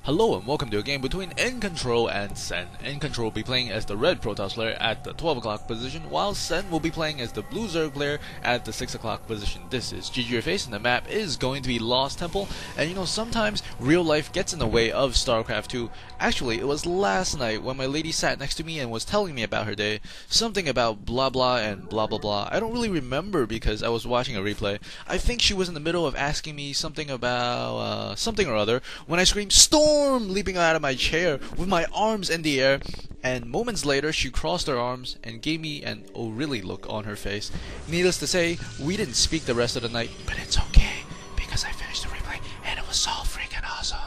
Hello and welcome to a game between iNcontroL and Sen. iNcontroL will be playing as the red Protoss player at the 12 o'clock position, while Sen will be playing as the blue Zerg player at the 6 o'clock position. This is GGFace and the map is going to be Lost Temple, and you know, sometimes real life gets in the way of Starcraft 2. Actually, it was last night when my lady sat next to me and was telling me about her day, something about blah blah and blah blah blah. I don't really remember because I was watching a replay. I think she was in the middle of asking me something about something or other when I screamed "Storm!" leaping out of my chair with my arms in the air, and moments later she crossed her arms and gave me an "oh really" look on her face. Needless to say, we didn't speak the rest of the night, but it's okay because I finished the replay and it was so freaking awesome.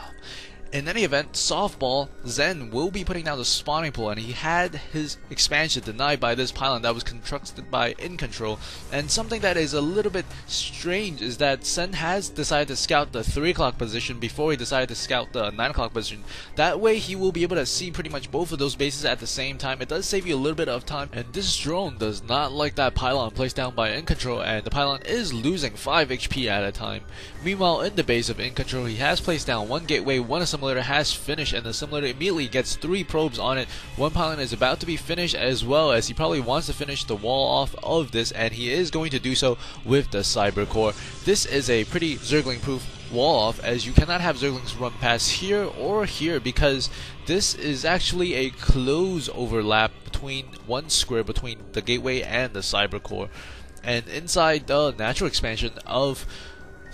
In any event, softball, Zen will be putting down the spawning pool, and he had his expansion denied by this pylon that was constructed by iNcontroL. And something that is a little bit strange is that Sen has decided to scout the 3 o'clock position before he decided to scout the 9 o'clock position. That way he will be able to see pretty much both of those bases at the same time. It does save you a little bit of time, and this drone does not like that pylon placed down by iNcontroL, and the pylon is losing 5 HP at a time. Meanwhile, in the base of iNcontroL, he has placed down one gateway, one assemblator has finished, and the assemblator immediately gets 3 probes on it. One pylon is about to be finished, as well as he probably wants to finish the wall off of this, and he is going to do so with the cyber core. This is a pretty Zergling proof wall off, as you cannot have Zerglings run past here or here because this is actually a close overlap between one square between the gateway and the cyber core. And inside the natural expansion of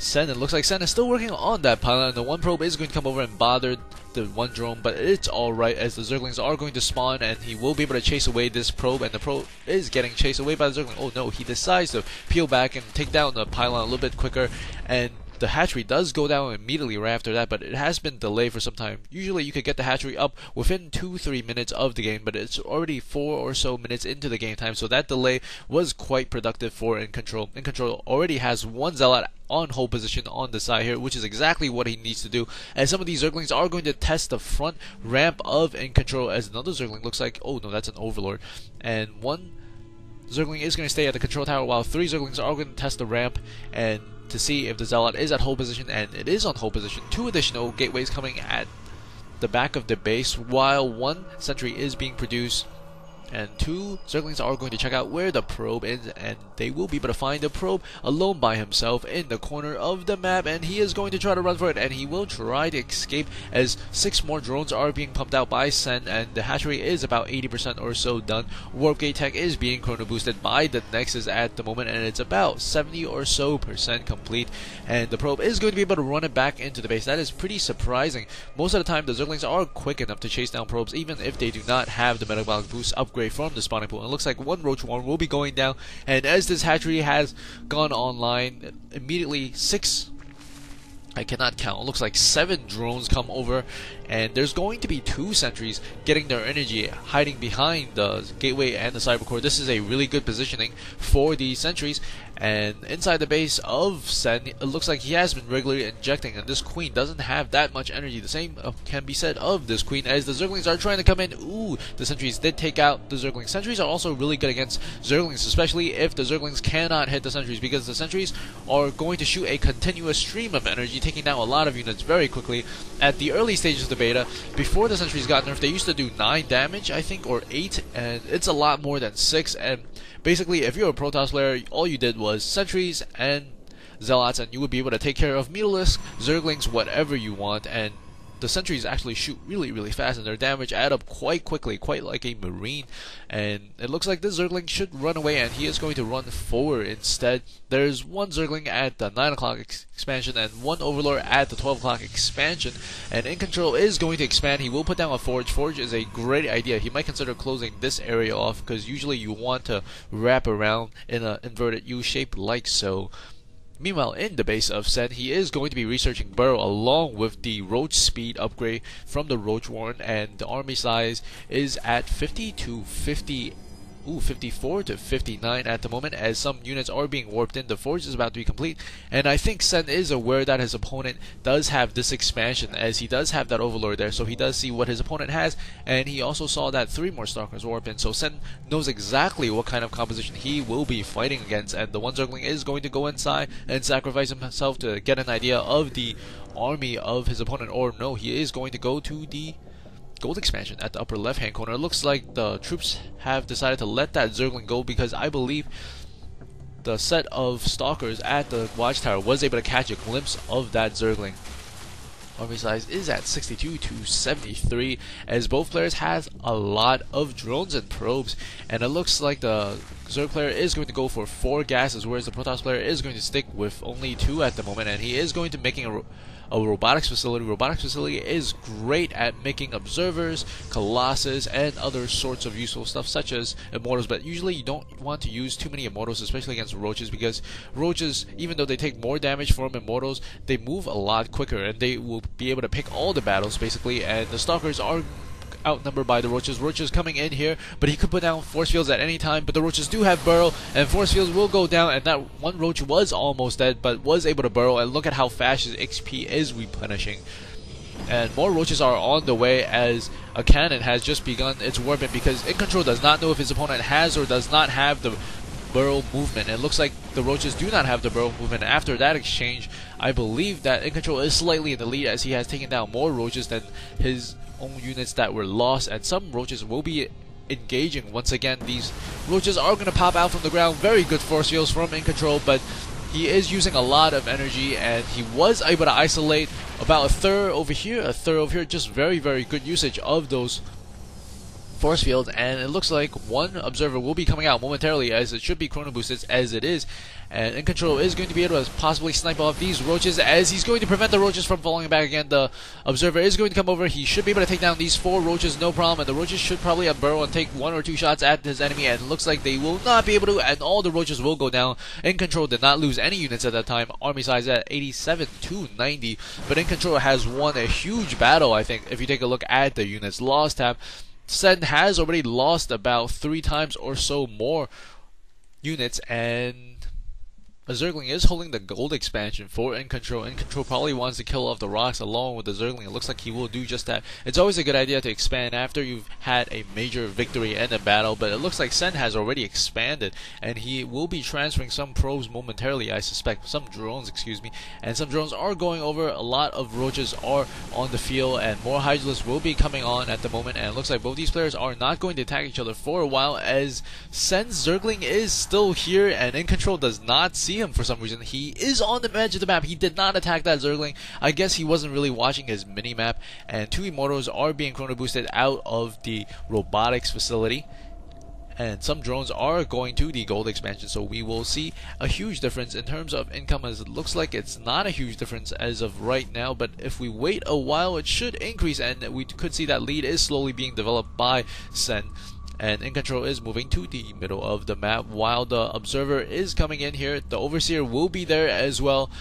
Sen, it looks like Sen is still working on that pylon. The one probe is going to come over and bother the one drone, but it's alright as the Zerglings are going to spawn and he will be able to chase away this probe, and the probe is getting chased away by the Zergling. Oh no, he decides to peel back and take down the pylon a little bit quicker, and the hatchery does go down immediately right after that, but it has been delayed for some time. Usually you could get the hatchery up within 2-3 minutes of the game, but it's already 4 or so minutes into the game time, so that delay was quite productive for iNcontroL. iNcontroL already has one Zealot on hold position on the side here, which is exactly what he needs to do, as some of these Zerglings are going to test the front ramp of iNcontroL, as another Zergling looks like, oh no, that's an Overlord, and one Zergling is going to stay at the control tower while 3 Zerglings are going to test the ramp and to see if the Zealot is at hold position, and it is on hold position. 2 additional gateways coming at the back of the base while 1 sentry is being produced, and 2 Zerglings are going to check out where the probe is, and they will be able to find the probe alone by himself in the corner of the map, and he is going to try to run for it, and he will try to escape as 6 more drones are being pumped out by Sen, and the hatchery is about 80% or so done. Warp gate tech is being chrono boosted by the Nexus at the moment, and it's about 70 or so percent complete, and the probe is going to be able to run it back into the base. That is pretty surprising. Most of the time the Zerglings are quick enough to chase down probes even if they do not have the metabolic boost upgrade from the spawning pool. It looks like one Roach Warren will be going down, and as this hatchery has gone online, immediately 6, I cannot count, it looks like 7 drones come over, and there's going to be 2 sentries getting their energy hiding behind the gateway and the cyber core. This is a really good positioning for the sentries, and inside the base of Sen, it looks like he has been regularly injecting, and this queen doesn't have that much energy. The same can be said of this queen, as the Zerglings are trying to come in. Ooh, the sentries did take out the Zerglings. Sentries are also really good against Zerglings, especially if the Zerglings cannot hit the sentries, because the sentries are going to shoot a continuous stream of energy, taking down a lot of units very quickly. At the early stages of the beta, before the sentries got nerfed, they used to do 9 damage, I think, or 8, and it's a lot more than 6, and basically if you're a Protoss player, all you did was sentries and Zealots, and you would be able to take care of Mutalisks, Zerglings, whatever you want, and the sentries actually shoot really fast, and their damage add up quite quickly, quite like a marine. And it looks like this Zergling should run away, and he is going to run forward instead. There's 1 Zergling at the 9 o'clock expansion and 1 Overlord at the 12 o'clock expansion, and iNcontroL is going to expand. He will put down a forge. Forge is a great idea. He might consider closing this area off, because usually you want to wrap around in an inverted U shape like so. Meanwhile, in the base of Sen, he is going to be researching Burrow along with the Roach speed upgrade from the Roach Warren, and the army size is at 50 to 50 54 to 59 at the moment, as some units are being warped in. The forge is about to be complete, and I think Sen is aware that his opponent does have this expansion, as he does have that Overlord there, so he does see what his opponent has, and he also saw that 3 more Stalkers warp in, so Sen knows exactly what kind of composition he will be fighting against, and the one Zergling is going to go inside and sacrifice himself to get an idea of the army of his opponent, or no, he is going to go to the gold expansion at the upper left hand corner. It looks like the troops have decided to let that Zergling go because I believe the set of stalkers at the watchtower was able to catch a glimpse of that Zergling. Army size is at 62 to 73 as both players has a lot of drones and probes, and it looks like the Zerg player is going to go for 4 gases, whereas the Protoss player is going to stick with only 2 at the moment, and he is going to making a robotics facility. Robotics facility is great at making observers, colossus, and other sorts of useful stuff such as immortals, but usually you don't want to use too many immortals, especially against roaches, because roaches, even though they take more damage from immortals, they move a lot quicker and they will be able to pick all the battles basically, and the stalkers are outnumbered by the roaches. Roaches coming in here, but he could put down force fields at any time, but the roaches do have burrow, and force fields will go down, and that one roach was almost dead, but was able to burrow, and look at how fast his XP is replenishing. And more roaches are on the way as a cannon has just begun its warband, because iNcontroL does not know if his opponent has or does not have the burrow movement. It looks like the roaches do not have the burrow movement. After that exchange, I believe that iNcontroL is slightly in the lead as he has taken down more roaches than his own units that were lost, and some roaches will be engaging once again. These roaches are going to pop out from the ground. Very good force fields from iNcontroL, but he is using a lot of energy, and he was able to isolate about a third over here, just very good usage of those force fields, and it looks like one observer will be coming out momentarily, as it should be chrono boosted as it is, and iNcontroL is going to be able to possibly snipe off these roaches as he's going to prevent the roaches from falling back again. The observer is going to come over. He should be able to take down these 4 roaches no problem, and the roaches should probably burrow and take 1 or 2 shots at his enemy, and it looks like they will not be able to, and all the roaches will go down. iNcontroL did not lose any units at that time. Army size at 87 to 90, but iNcontroL has won a huge battle. I think if you take a look at the units lost tab, Sen has already lost about 3 times or so more units, and a Zergling is holding the gold expansion for iNcontroL. iNcontroL probably wants to kill off the rocks along with the Zergling. It looks like he will do just that. It's always a good idea to expand after you've had a major victory in a battle, but it looks like Sen has already expanded, and he will be transferring some probes momentarily, I suspect. Some drones, excuse me. And some drones are going over. A lot of roaches are on the field, and more Hydralisks will be coming on at the moment, and it looks like both these players are not going to attack each other for a while, as Sen's Zergling is still here, and iNcontroL does not see him for some reason. He is on the edge of the map. He did not attack that Zergling. I guess he wasn't really watching his mini-map, and 2 immortals are being chrono boosted out of the robotics facility, and some drones are going to the gold expansion, so we will see a huge difference in terms of income, as it looks like it's not a huge difference as of right now, but if we wait a while it should increase, and we could see that lead is slowly being developed by Sen. And iNcontroL is moving to the middle of the map while the observer is coming in here. The overseer will be there as well,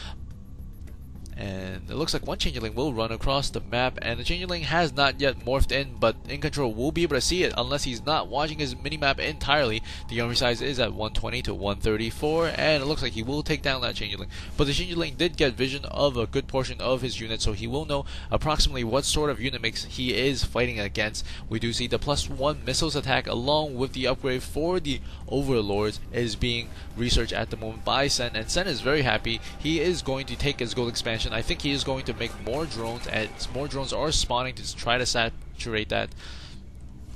and it looks like one changeling will run across the map, and the changeling has not yet morphed in, but iNcontroL will be able to see it unless he's not watching his minimap entirely. The army size is at 120 to 134, and it looks like he will take down that changeling, but the changeling did get vision of a good portion of his unit, so he will know approximately what sort of unit mix he is fighting against. We do see the +1 missiles attack along with the upgrade for the overlords is being researched at the moment by Sen, and Sen is very happy. He is going to take his gold expansion. I think he is going to make more drones, and more drones are spawning to try to saturate that.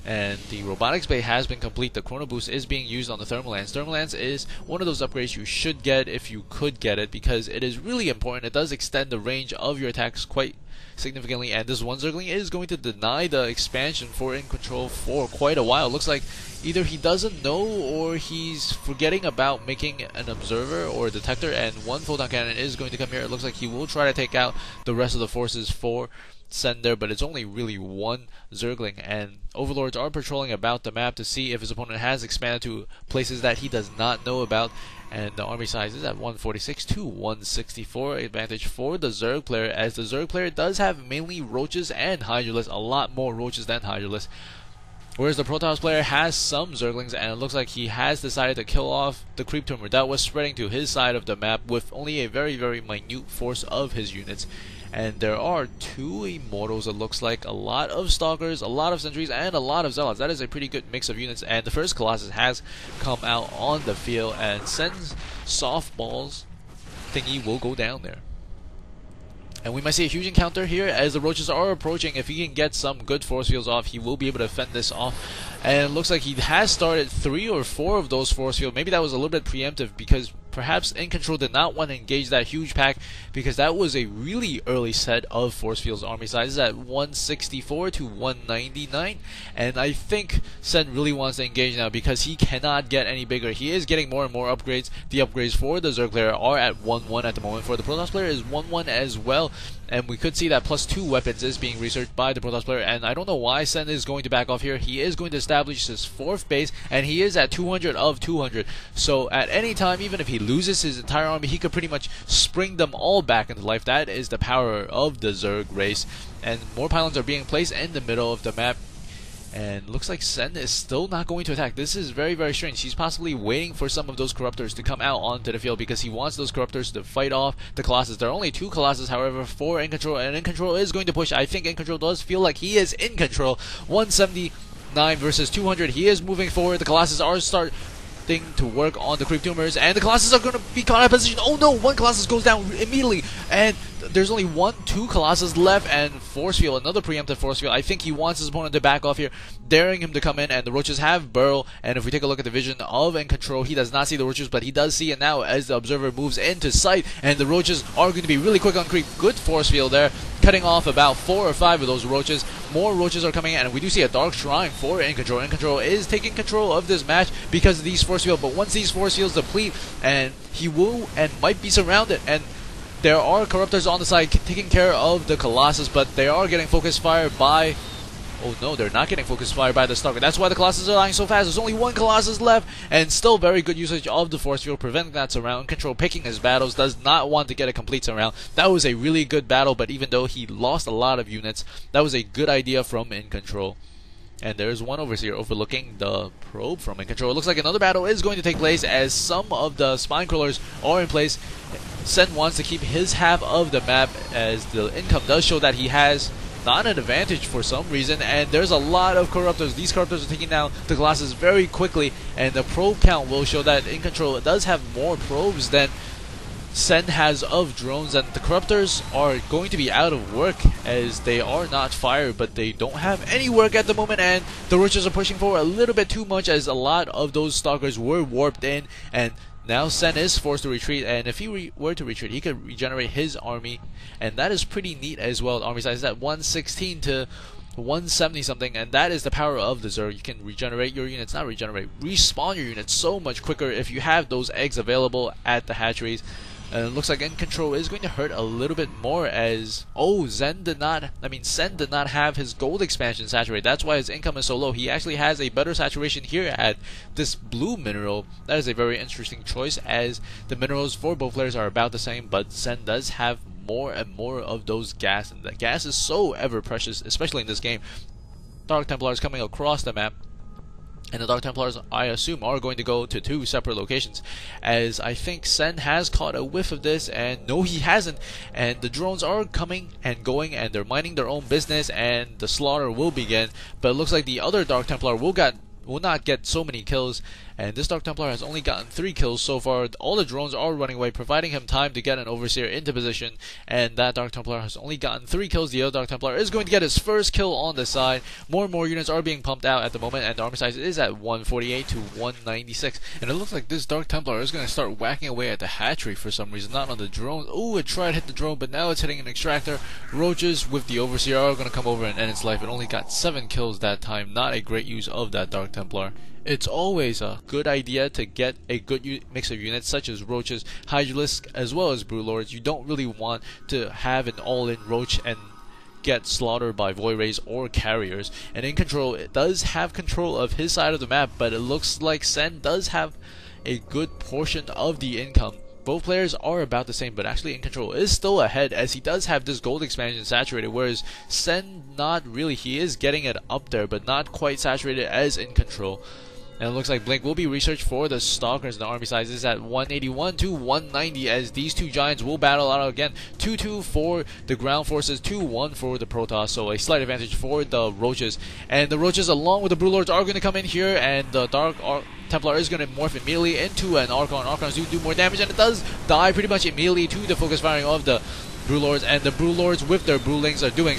And the robotics bay has been complete. The chrono boost is being used on the thermal lance. Thermal lance is one of those upgrades you should get if you could get it, because it is really important. It does extend the range of your attacks quite significantly, and this one Zergling is going to deny the expansion for iNcontroL for quite a while. Looks like either he doesn't know or he's forgetting about making an observer or a detector, and one photon cannon is going to come here. It looks like he will try to take out the rest of the forces for Sender, but it's only really one Zergling, and overlords are patrolling about the map to see if his opponent has expanded to places that he does not know about, and the army size is at 146 to 164, advantage for the Zerg player, as the Zerg player does have mainly roaches and Hydralisks, a lot more roaches than Hydralisks, whereas the Protoss player has some Zerglings, and it looks like he has decided to kill off the creep tumor that was spreading to his side of the map with only a very minute force of his units. And there are 2 immortals, it looks like, a lot of stalkers, a lot of sentries, and a lot of zealots. That is a pretty good mix of units, and the first colossus has come out on the field, and Sen's softballs thingy will go down there. And we might see a huge encounter here as the roaches are approaching. If he can get some good force fields off, he will be able to fend this off. And it looks like he has started 3 or 4 of those force fields. Maybe that was a little bit preemptive because perhaps iNcontroL did not want to engage that huge pack, because that was a really early set of force fields army sizes at 164 to 199. And I think Sen really wants to engage now because he cannot get any bigger. He is getting more and more upgrades. The upgrades for the Zerg player are at 1-1 at the moment. For the Protoss player is 1-1 as well. And we could see that +2 weapons is being researched by the Protoss player. And I don't know why Sen is going to back off here. He is going to establish his 4th base, and he is at 200 of 200. So at any time, even if he loses his entire army, he could pretty much spring them all back into life. That is the power of the Zerg race. And more pylons are being placed in the middle of the map. And looks like Sen is still not going to attack. This is very, very strange. He's possibly waiting for some of those corruptors to come out onto the field because he wants those corruptors to fight off the Colossus. There are only 2 Colossus, however, for iNcontroL, and iNcontroL is going to push. I think iNcontroL does feel like he is in control. 179 versus 200. He is moving forward. The Colossus are starting to work on the creep tumors, and the Colossus are going to be caught out of position. Oh no, 1 Colossus goes down immediately, and there's only 2 Colossus left, and force field, another preemptive force field. I think he wants his opponent to back off here, daring him to come in, and the roaches have burrow. And if we take a look at the vision of iNcontroL, he does not see the roaches, but he does see it now as the observer moves into sight, and the roaches are going to be really quick on creep. Good force field there, cutting off about 4 or 5 of those roaches. More roaches are coming in, and we do see a dark shrine for iNcontroL. iNcontroL is taking control of this match because of these force fields, but once these force fields deplete, and he will and might be surrounded, and there are corruptors on the side taking care of the Colossus, but they are getting focus fire by... Oh no, they're not getting focus fire by the Stalker. That's why the Colossus are dying so fast. There's only 1 Colossus left, and still very good usage of the force field, preventing that surround. iNcontroL picking his battles, does not want to get a complete surround. That was a really good battle, but even though he lost a lot of units, that was a good idea from iNcontroL. And there's one overseer overlooking the probe from iNcontroL. It looks like another battle is going to take place as some of the spine crawlers are in place. Sen wants to keep his half of the map, as the income does show that he has not an advantage for some reason, and there's a lot of corruptors. These corruptors are taking down the Colossus very quickly, and the probe count will show that iNcontroL does have more probes than Sen has of drones, and the corruptors are going to be out of work as they are not fired, but they don't have any work at the moment, and the roaches are pushing forward a little bit too much as a lot of those stalkers were warped in, and now Sen is forced to retreat, and if he were to retreat, he could regenerate his army, and that is pretty neat as well. The army size is at 116 to 170 something, and that is the power of the Zerg. You can regenerate your units, not regenerate, respawn your units so much quicker if you have those eggs available at the hatcheries. And it looks like iNcontroL is going to hurt a little bit more as Sen did not have his gold expansion saturated. That's why his income is so low. He actually has a better saturation here at this blue mineral. That is a very interesting choice, as the minerals for both players are about the same, but Sen does have more and more of those gas, and the gas is so ever precious, especially in this game. Dark Templars coming across the map, and the Dark Templars, I assume, are going to go to 2 separate locations, as I think Sen has caught a whiff of this, and no, he hasn't, and the drones are coming and going, and they're minding their own business, and the slaughter will begin. But it looks like the other Dark Templar will not get so many kills, and this Dark Templar has only gotten 3 kills so far. All the drones are running away, providing him time to get an Overseer into position, and that Dark Templar has only gotten 3 kills. The other Dark Templar is going to get his first kill on the side. More and more units are being pumped out at the moment, and the army size is at 148 to 196, and it looks like this Dark Templar is going to start whacking away at the hatchery for some reason, not on the drone. Oh, it tried to hit the drone, but now it's hitting an extractor. Roaches with the Overseer are going to come over and end its life. It only got 7 kills that time. Not a great use of that Dark Templar. It's always a good idea to get a good mix of units such as roaches, hydralisks, as well as broodlords. You don't really want to have an all-in roach and get slaughtered by void rays or carriers. And iNcontroL, it does have control of his side of the map, but it looks like Sen does have a good portion of the income. Both players are about the same, but actually iNcontroL is still ahead, as he does have this gold expansion saturated, whereas Sen, not really. He is getting it up there, but not quite saturated as iNcontroL. And it looks like Blink will be researched for the Stalkers. The army size is at 181 to 190, as these 2 giants will battle out again. 2-2 for the ground forces, 2-1 for the Protoss, so a slight advantage for the Roaches. And the Roaches, along with the Broodlords, are going to come in here, and the Dark Templar is going to morph immediately into an Archon. Archons do more damage, and it does die pretty much immediately to the focus firing of the Brewlords, and the Brewlords with their Brewlings are doing